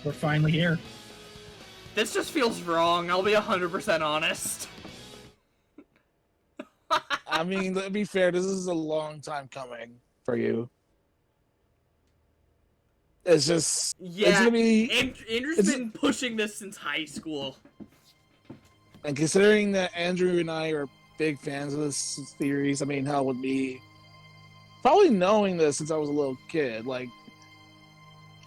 we're finally here. This just feels wrong. I'll be 100% honest. I mean, to be fair, this is a long time coming for you. It's just, Yeah, it's gonna be. Andrew's been pushing this since high school. And considering that Andrew and I are big fans of this series, I mean, hell, with me probably knowing this since I was a little kid,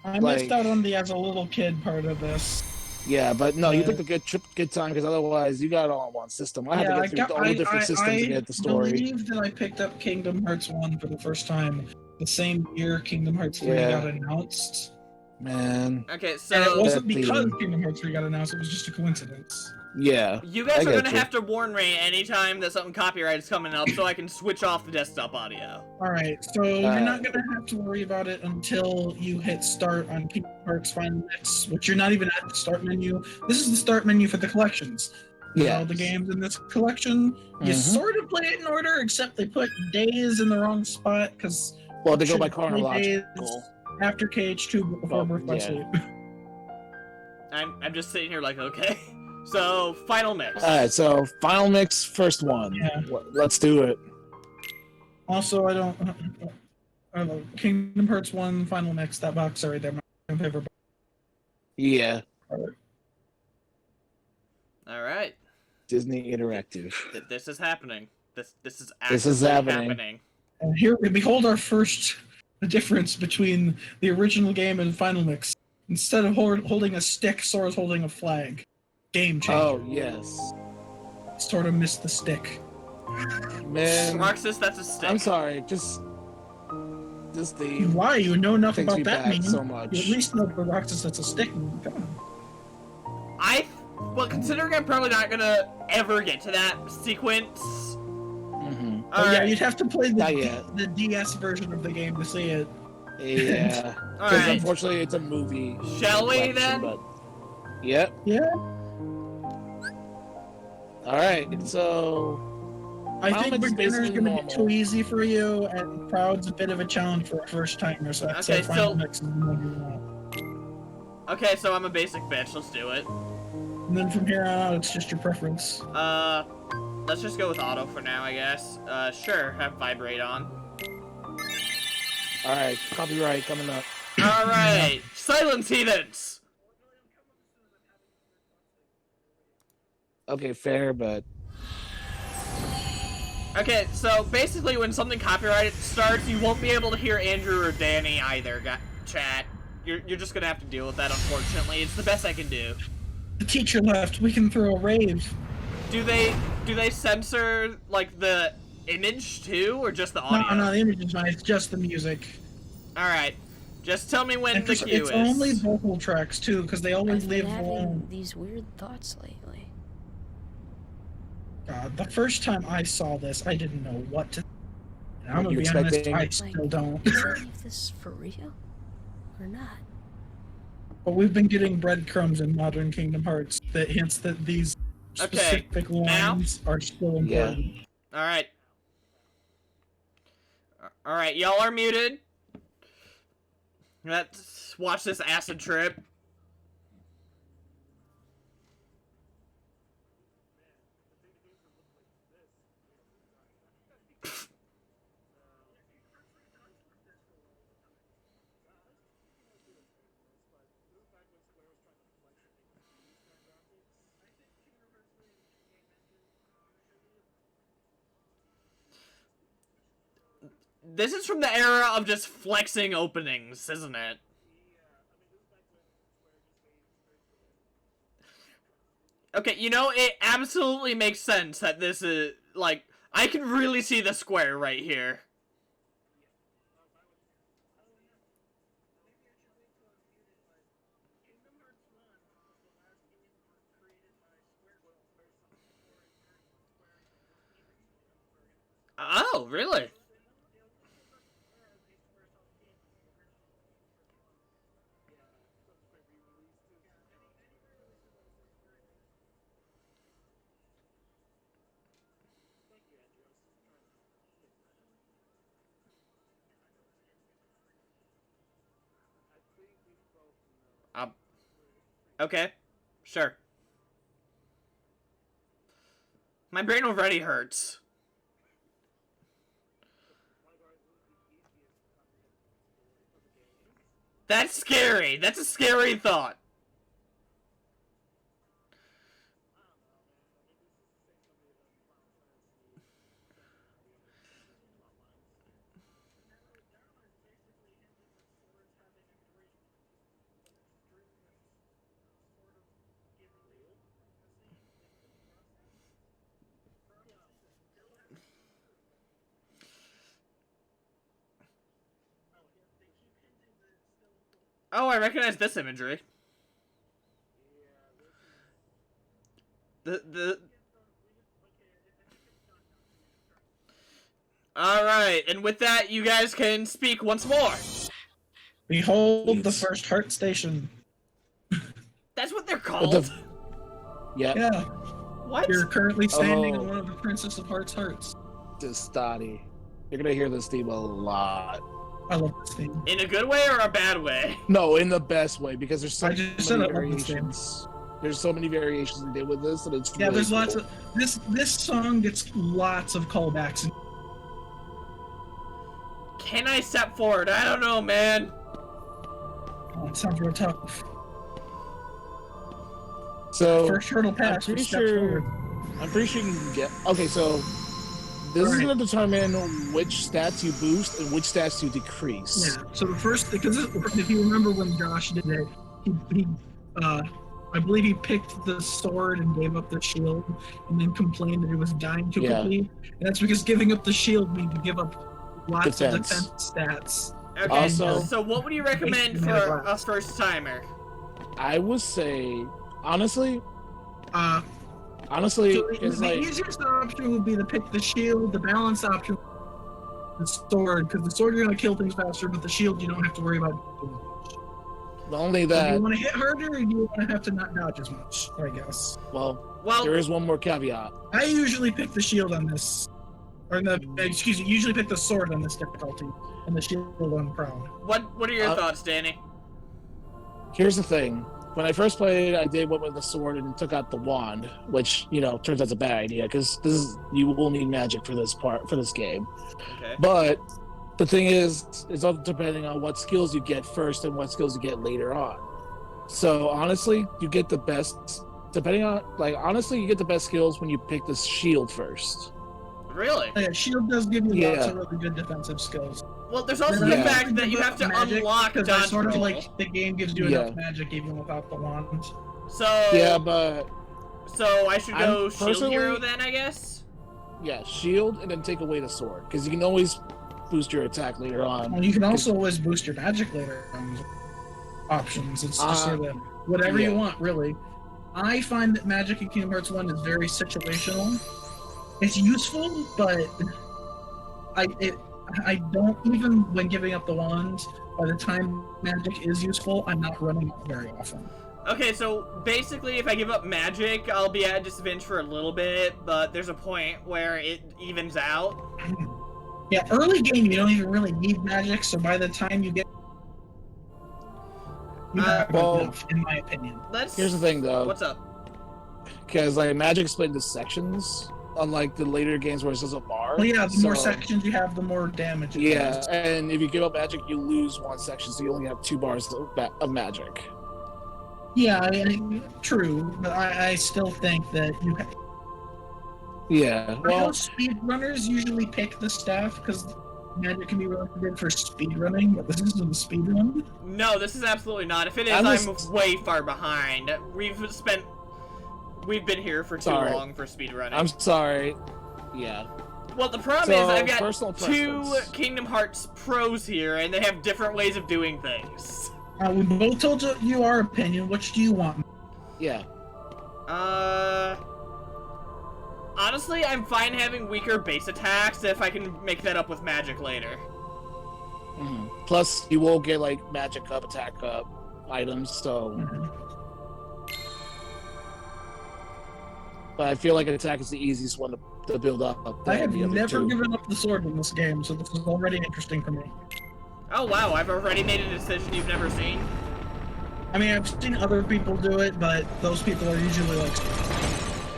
I missed out on the as a little kid part of this. Yeah, but no, you picked a good time because otherwise you got it all on one system. I had to get through all the different systems to get the story. I believe that I picked up Kingdom Hearts 1 for the first time the same year Kingdom Hearts 3 got announced. Man. Okay, so... And it wasn't because Kingdom Hearts 3 got announced, it was just a coincidence. Yeah. You guys are going to have to warn me anytime that something copyright is coming up so I can switch off the desktop audio. Alright, so you're not going to have to worry about it until you hit start on Kingdom Hearts Final Mix, which you're not even at the start menu. This is the start menu for the collections. Yeah. All the games in this collection, you sort of play it in order, except they put Days in the wrong spot, because... Well, they go by chronological. After KH2, but before Birth by Sleep. I'm just sitting here like, okay. So, Final Mix. Alright, so Final Mix, first one. Yeah. Let's do it. Also, I don't know, Kingdom Hearts 1 Final Mix, that box right there, my favorite box. Yeah. Alright. Disney Interactive. This is happening. This is happening. And here we behold our first difference between the original game and Final Mix. Instead of holding a stick, Sora's holding a flag. Game changer. Oh, yes. Sort of missed the stick. Man. Roxas, that's a stick. I'm sorry, just the... Why? You know enough about that meaning. So much. You at least know for Roxas that's a stick. Come on. Well, considering I'm probably not gonna ever get to that sequence... Yeah, you'd have to play the DS version of the game to see it. Yeah. Because unfortunately it's a movie. Shall we then? But... Yep. Yeah. Alright, so... I think beginner's gonna be too easy for you, and Proud's a bit of a challenge for a first timer, so that's Final Mix is the one you want. Okay, so I'm a basic bitch, let's do it. And then from here on out, it's just your preference. Let's just go with auto for now, I guess. Sure, have vibrate on. Alright, copyright coming up. Alright, Silence Heathens! Okay, fair, but... Okay, so basically when something copyrighted starts, you won't be able to hear Andrew or Danny either, chat. You're just gonna have to deal with that, unfortunately. It's the best I can do. The teacher left, we can throw a rave. Do they censor, like, the image, too, or just the audio? No, the image is fine, it's just the music. Alright. Just tell me when the cue is. It's only vocal tracks, too, because they always leave alone. These weird thoughts lately. God, the first time I saw this, I didn't know what to... And I'm gonna be honest, I still don't. Is any of this for real? Or not? But we've been getting breadcrumbs in Modern Kingdom Hearts that hints that these specific lines are still important. Yeah. Alright, y'all are muted. Let's watch this acid trip. This is from the era of just flexing openings, isn't it? Okay, you know, it absolutely makes sense that this is, like, I can really see the square right here. Oh, really? Okay, sure. My brain already hurts. That's scary. That's a scary thought. Oh, I recognize this imagery. Alright, and with that, you guys can speak once more. Behold the first heart station. That's what they're called. Yeah. Yeah, What? you're currently standing Oh. in one of the Princess of Hearts hearts. This Dottie. You're gonna hear this theme a lot. I love this theme. In a good way or a bad way? No, in the best way, because there's so I many just said I love this theme. variations. There's so many variations they did with this, and it's Yeah, really there's lots cool. of this song gets lots of callbacks. Can I step forward? I don't know, man. Oh, it sounds real tough. So First hurdle I'm pass. pretty step sure. forward. I'm pretty sure you can get. Okay, so this is Alright. going to determine which stats you boost and which stats you decrease. Yeah. So the first, because if you remember when Josh did it, he I believe he picked the sword and gave up the shield, and then complained that he was dying too Yeah. quickly. And that's because giving up the shield means you give up lots of Defense. defense stats. Okay, Also- so what would you recommend for a first timer? I would say, honestly, So it's the like easiest option would be to pick the shield. The balance option, the sword, because the sword you're gonna kill things faster, but the shield you don't have to worry about. only Do that. you want to hit harder, or do you want to have to not dodge as much? I guess. Well, Well, there is one more caveat. I usually pick the shield on this, or usually pick the sword on this difficulty, and the shield on prone. what are your thoughts, Danny? Here's the thing. When I first played, I did went with the sword and took out the wand, which turns out a bad idea because you will need magic for this game. Okay. But the thing is, it's all depending on what skills you get first and what skills you get later on. So honestly, you get the best you get the best skills when you pick the shield first. Really? Yeah, shield does give you lots Yeah. of really good defensive skills. Well, there's also Yeah. the fact that you have to Magic, unlock because dodge sort of roll. like the game gives you Yeah. enough magic even without the wand. So Yeah, but so I should go I'm shield personally- hero then, I guess. yeah, shield and then take away the sword because you can always boost your attack later on. Well, you can also always boost your magic later on options. It's just sort of whatever you yeah. want, really. I find that magic in Kingdom Hearts 1 is very situational. It's useful, but I don't, even when giving up the wand, by the time magic is useful, I'm not running it very often. Okay, so basically, if I give up magic, I'll be at a disadvantage for a little bit, but there's a point where it evens out. Yeah, early game you don't even really need magic, so by the time you get you have well- enough, in my opinion. Here's the thing, though, What's up? because magic split into sections, unlike the later games where it's just a bar. Well, yeah, the more So- sections you have, the more damage it Yeah, does. and if you give up magic, you lose one section, so you only have 2 bars of magic. Yeah, true, but I still think that you Yeah, I know well, speedrunners usually pick the staff because magic can be really good for speedrunning, but this isn't a speedrun. No, this is absolutely not. If it is, I'm I'm just- way far behind. We've been here for too Sorry. long for speedrunning. I'm sorry. Yeah. Well, the problem So, is I've got personal 2 preference. Kingdom Hearts pros here, and they have different ways of doing things. We both told you our opinion. Which do you want? Yeah. Honestly, I'm fine having weaker base attacks if I can make that up with magic later. Mhm. Plus, you will get magic up, attack up items. So, but I feel like an attack is the easiest one to build up. I than have the other never 2. given up the sword in this game, so this is already interesting for me. Oh wow, I've already made a decision you've never seen. I mean, I've seen other people do it, but those people are usually like,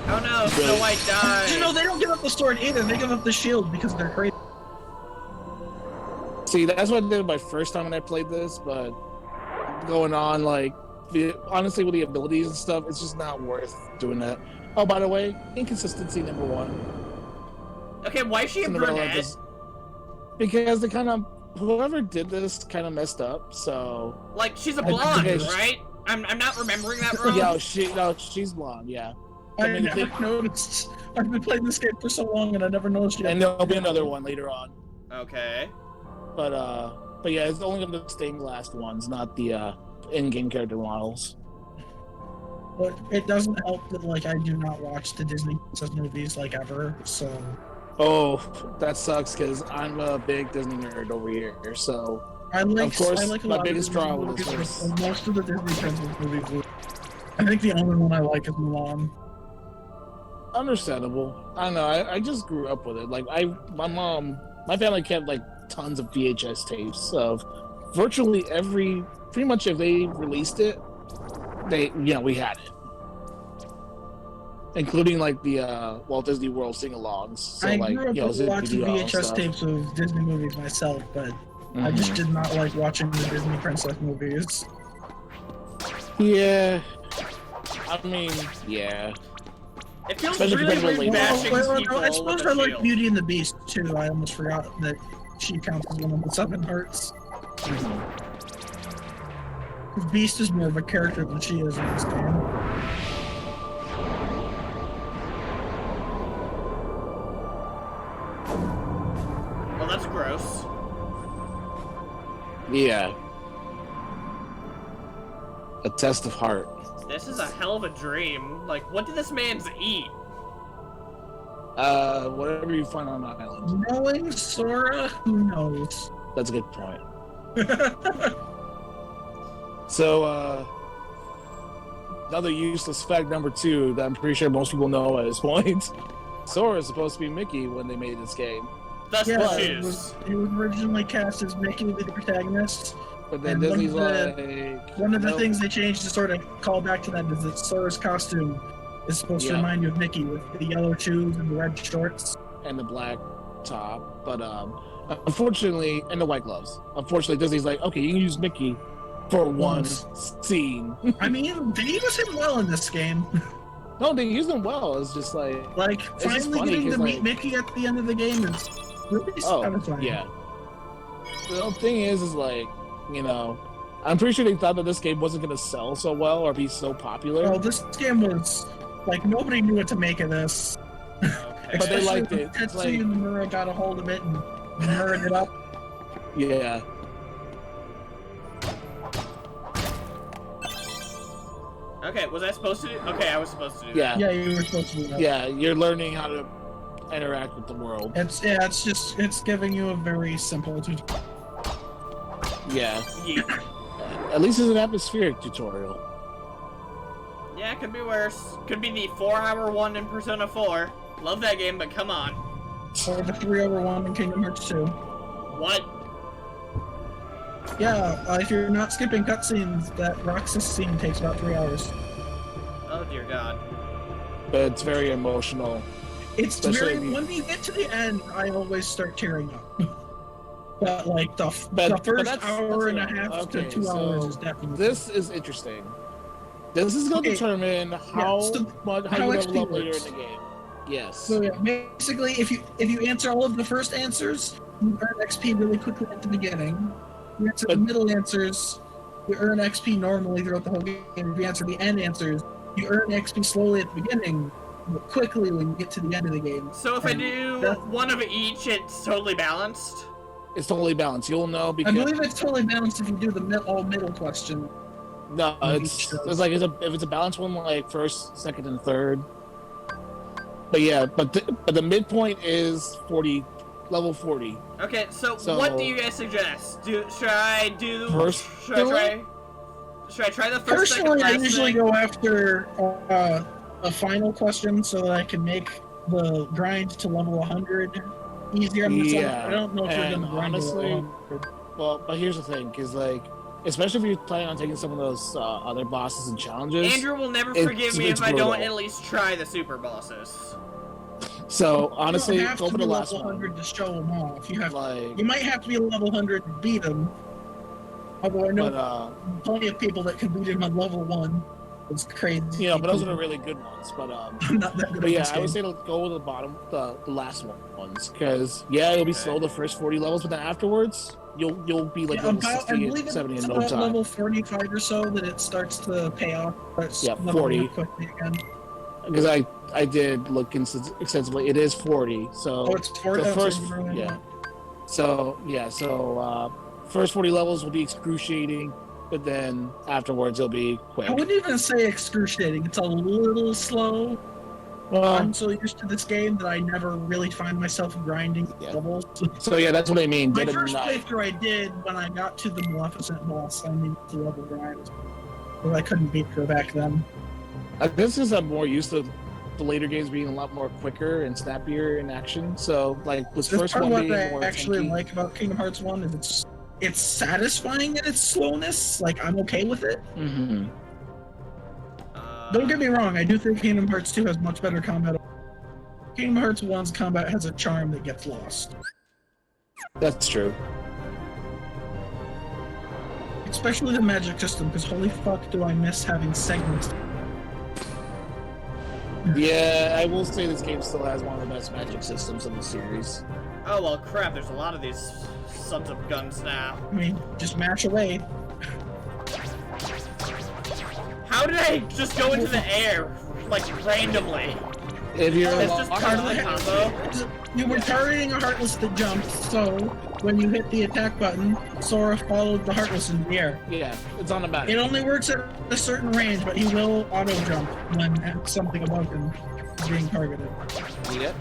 Oh no, Snow White died. no, they don't give up the sword either. They give up the shield because they're crazy. See, that's what I did my first time when I played this, but going on, like, honestly, with the abilities and stuff, it's just not worth doing that. Oh, by the way, inconsistency number one. Okay, why is she a brunette? Because they kind of, whoever did this kind of messed up, so. Like, she's a blonde, because- right? I'm not remembering that wrong. Yeah, she's blonde, yeah. I mean, never noticed. I've been playing this game for so long, and I never noticed yet. And there'll be another one later on. Okay. But yeah, it's only the stained glass ones, not the in-game character models. But it doesn't help that, like, I do not watch the Disney princess movies, like, ever, so... Oh, that sucks, because I'm a big Disney nerd over here, so... I like, Of course, I like a my lot biggest of Disney draw was movies, this. but most of the Disney princess movies. I think the only one I like is Mulan. Understandable. I don't know. I just grew up with it. Like my family kept like tons of VHS tapes of virtually pretty much if they released it, we had it, including like the Walt Disney World sing-alongs. So I like, grew up with lots of VHS tapes of Disney movies myself, but I just did not like watching the Disney princess movies. Yeah. I mean, yeah. It feels Especially really compared to weird later. bashing Well, people I with suppose a I like shield. Beauty and the Beast too. I almost forgot that she counts as one of the 7 hearts. Beast is more of a character than she is in this game. Well, that's gross. Yeah. A test of heart. This is a hell of a dream. Like, what did this man's eat? Whatever you find on an island. Knowing Sora, who knows? That's a good point. So, another useless fact number 2 that I'm pretty sure most people know at this point. Sora is supposed to be Mickey when they made this game. That's Yeah, the it shoes. was originally cast as Mickey, the protagonist. But then And Disney's one like... One of the nope. things they changed to sort of call back to that is that Sora's costume is supposed to Yeah. remind you of Mickey with the yellow shoes and the red shorts. And the black top. But, unfortunately... And the white gloves. Unfortunately, Disney's like, okay, you can use Mickey for one scene. I mean, they use him well in this game. No, they use them well. It's just like... Like, just finally funny getting to 'cause, meet like- Mickey at the end of the game is really Oh, satisfying. yeah. The thing is like, I'm pretty sure they thought that this game wasn't going to sell so well or be so popular. Well, this game was, like, nobody knew what to make of this. Okay. But they Especially liked when it. It's Tetsuya like- Nomura got a hold of it and mirrored it up. Yeah. Okay, was I supposed to do? Okay, I was supposed to do Yeah. Yeah, you were supposed to do that. Yeah, you're learning how to interact with the world. It's giving you a very simple tutorial. Yeah. that. Yeah. At least it's an atmospheric tutorial. Yeah, could be worse. Could be the 4-hour one in Persona 4. Love that game, but come on. Or the 3-over-1 in Kingdom Hearts 2. What? Yeah, if you're not skipping cutscenes, that Roxas scene takes about 3 hours. Oh dear God. But it's very emotional. It's Especially very. if you- When you get to the end, I always start tearing up. But like the But first that's- hour and a that's half okay, to 2 hours so is definitely. This is interesting. This is going to Okay. determine how so much how how you XP level up later works. in the game. Yes. So yeah, basically, if you answer all of the first answers, you earn XP really quickly at the beginning. You answer the But- middle answers, you earn XP normally throughout the whole game. If you answer the end answers, you earn XP slowly at the beginning, but quickly when you get to the end of the game. So if I And do that- one of each, it's totally balanced? It's totally balanced. You'll know I because believe it's totally balanced if you do the all middle question. no, each shows. it's like if it's a balanced one, like first, second, and third. But yeah, but the midpoint is level 40. Okay, so, So- what do you guys suggest? Should I Personally? try the first, second, Personally, I last usually thing? go after a final question so that I can make the grind to level 100 easier. Yeah, I don't know if you're and going to grind to level honestly, 100. Well, but here's the thing, because like especially if you're planning on taking some of those other bosses and challenges. Andrew will never It's- forgive me it's if I don't brutal. at least try the super bosses. So honestly, you don't have go to for be the last level one. 100 to show them off. You Like, might have to be level 100 to beat them. Although I know but plenty of people that can beat him on level 1. It's crazy. you know, but those are the really good ones. But I'm not that good But at yeah, this I would game. say to go with the bottom, the last ones, because yeah, it'll be slow the first 40 levels, but then afterwards, you'll be like Yeah, level about, I 60 believe and 70 it's in no about time. level 45 or so that it starts to pay off. But Yeah, 40. quickly again. Because I did look extensively. It is 40. So Oh, it's 40. the Oh, so first, you really yeah. know. So first 40 levels will be excruciating, but then afterwards it'll be quick. I wouldn't even say excruciating. It's a little slow. Well, I'm so used to this game that I never really find myself grinding Yeah. levels. so yeah, that's what I mean. My Dead of first Night. playthrough I did when I got to the Maleficent boss, I needed to level grind. Because I couldn't beat her back then. I guess because I'm more used to the later games being a lot more quicker and snappier in action. So like this That's first part one of being what I more actually funky. like about Kingdom Hearts 1 is it's satisfying in its slowness. Like, I'm okay with it. Mm-hmm. Don't get me wrong, I do think Kingdom Hearts 2 has much better combat. Kingdom Hearts 1's combat has a charm that gets lost. That's true. Especially the magic system, because holy fuck do I miss having segments. Yeah, I will say this game still has one of the best magic systems in the series. Oh well, crap. There's a lot of these sons of guns now. I mean, just mash away. How did I just go into the air, like randomly? If you're It's just locked part of on- the combo. You were targeting a Heartless that jumped, so when you hit the attack button, Sora followed the Heartless in the air. yeah, it's on the back. It only works at a certain range, but he will auto jump when at something above him is being targeted. Yep.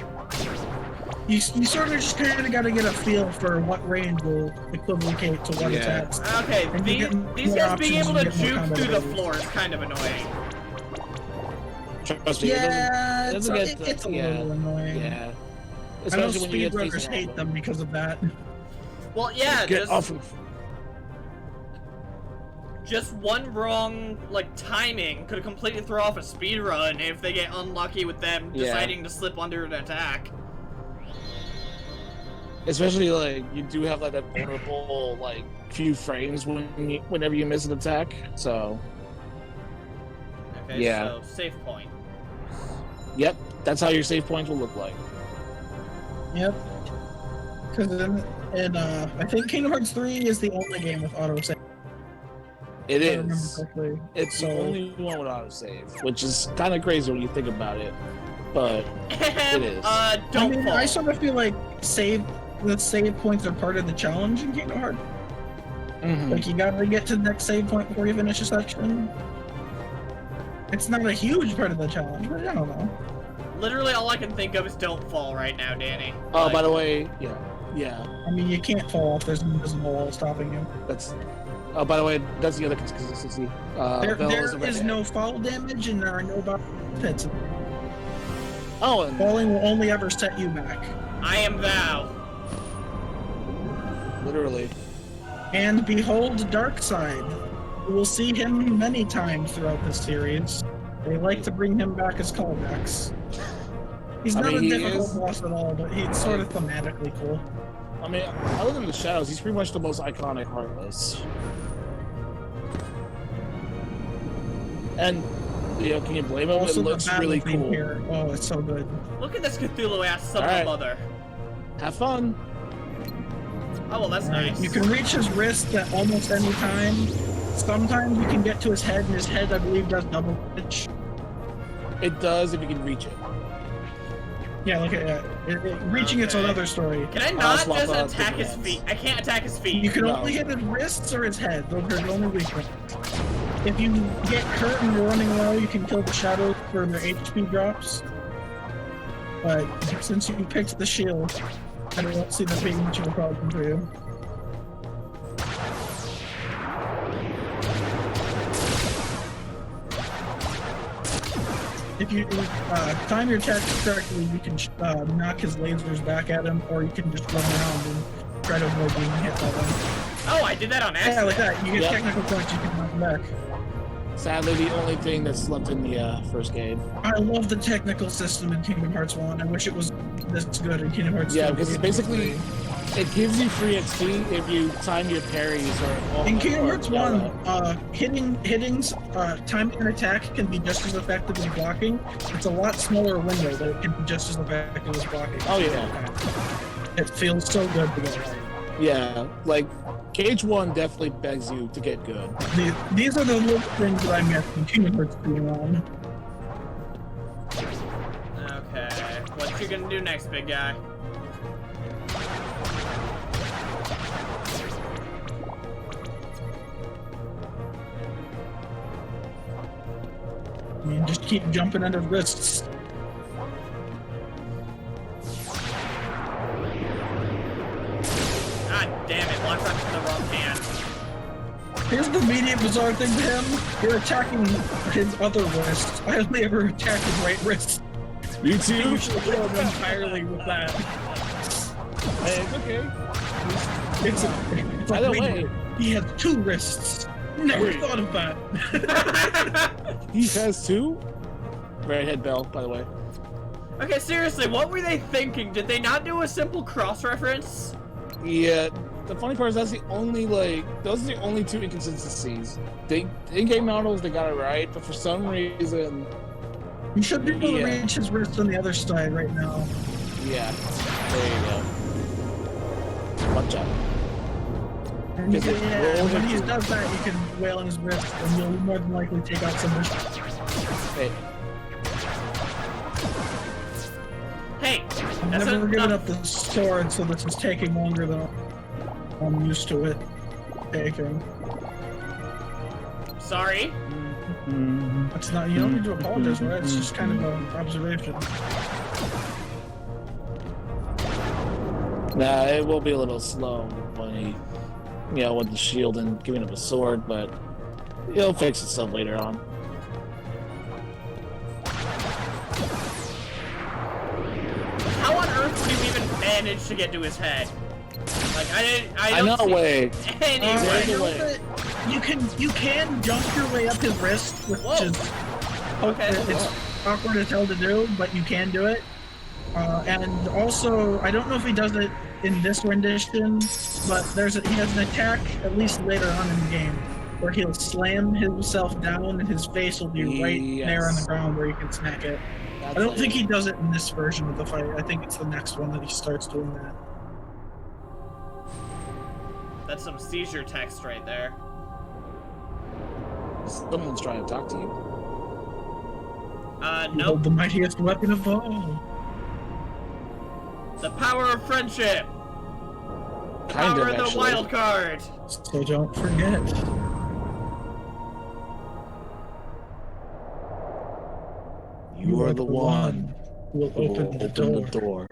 You sort of just kind of got to get a feel for what range will equivocate to what Yeah. attacks. Okay, And you get these more guys being options able to and get more juke combat through the abilities. floor is kind of annoying. Trust me, it Yeah, it's, doesn't a, get the- it's a yeah, little annoying. yeah. I know Especially when you get speedrunners facing hate all them because of that. Well, yeah, Get off of just one wrong like timing could completely throw off a speed run if they get unlucky with them Yeah. deciding to slip under an attack. Especially like you do have like that vulnerable like few frames whenever you miss an attack. So Okay, Yeah. so save point. yep, that's how your save points will look like. Yep. Because I think Kingdom Hearts 3 is the only game with autosave. It If I remember is. correctly. It's the So- only one with autosave, which is kind of crazy when you think about it. But It is. Don't I mean, fall. I sort of feel like the save points are part of the challenge in Kingdom Hearts. mhm. Like, you gotta get to the next save point before you finish a section. It's not a huge part of the challenge, but I don't know. Literally, all I can think of is don't fall right now, Danny. Oh, Like, by the way, yeah, I mean, you can't fall if there's an invisible wall stopping you. that's. Oh, by the way, that's the other consistency. There Bell a red is ant. no fall damage, and there are no bottom pits. Oh, and Falling will only ever set you back. I am thou. literally. And behold, Darkseid. You will see him many times throughout this series. They like to bring him back as callbacks. He's I not mean, a he difficult is- boss at all, but he's sort of thematically cool. I mean, other than the shadows, he's pretty much the most iconic Heartless. And can you blame him? Also, It the looks battle really theme cool. here. Oh, it's so good. Look at this Cthulhu ass son of Alright. a mother. Have fun. Oh well, that's nice. You can reach his wrist at almost any time. Sometimes you can get to his head, and his head, I believe, does double pitch. It does if you can reach it. Yeah, look at that. Reaching it's Okay. another story. Can I I'll not swap just out attack the his hands. feet? I can't attack his feet. You can No. only hit his wrists or his head. Those are the only weak points. If you get hurt and you're running low, you can kill the shadows for their HP drops. But since you picked the shield, I don't see that being much of a problem for you. If you time your attacks correctly, you can knock his lasers back at him, or you can just run around and try to avoid being hit by them. Oh, I did that on accident. Yeah, like that. You get Yep. technical points, you can knock them back. Sadly, the only thing that's left in the first game. I love the technical system in Kingdom Hearts 1. I wish it was this good in Kingdom Hearts 2. Yeah, because it's basically it gives you free XP if you time your parries or. In Kingdom Hearts 1, yeah. timing an attack can be just as effective as blocking. It's a lot smaller window, but it can be just as effective as blocking. Oh yeah. It feels so good to get right. Yeah, like Cage 1 definitely begs you to get good. These are the little things that I miss in Kingdom Hearts 3 Okay, what you gonna do next, big guy? I mean, just keep jumping under wrists. God damn it, locked onto the wrong hand. Here's the immediate bizarre thing to him. You're attacking his other wrist. I only ever attack his right wrist. You I too? usually kill him entirely with that. Hey, it's okay. It's like, Either wait a way. minute, he has two wrists. Never Wait. thought of that. He has two? Redhead Bell, by the way. Okay, seriously, what were they thinking? Did they not do a simple cross-reference? Yeah, the funny part is those are the only two inconsistencies. The in-game models, they got it right, but for some reason, You should be able to Yeah. reach his wrist on the other side right now. yeah, there you go. Watch out. And you Because can, it yeah, rolls when he into- does that, you can wail on his wrist, and you'll more than likely take out some wrist. Hey, Hey, I've that's never given enough. up the sword, so this is taking longer than I'm used to it taking. Sorry. It's not, you don't need to apologize for that, it's just kind of an observation. nah, it will be a little slow when he, with the shield and giving him a sword, but it'll fix itself later on. How on earth would you even manage to get to his head? Like, I I don't know see way. anyway. There's a You know way. that you can jump your way up his wrist, which Whoa. is Okay. it's awkward as hell to do, but you can do it. And also, I don't know if he does it in this rendition, but he has an attack at least later on in the game where he'll slam himself down and his face will be right there on the Yes. ground where you can smack it. I don't think he does it in this version of the fight. I think it's the next one that he starts doing that. That's some seizure text right there. Someone's trying to talk to you. You Nope. hold the mightiest weapon of all. The power of friendship. The Kind power of, of the actually. wild card. So don't forget. You are the one who will who will open the door. door.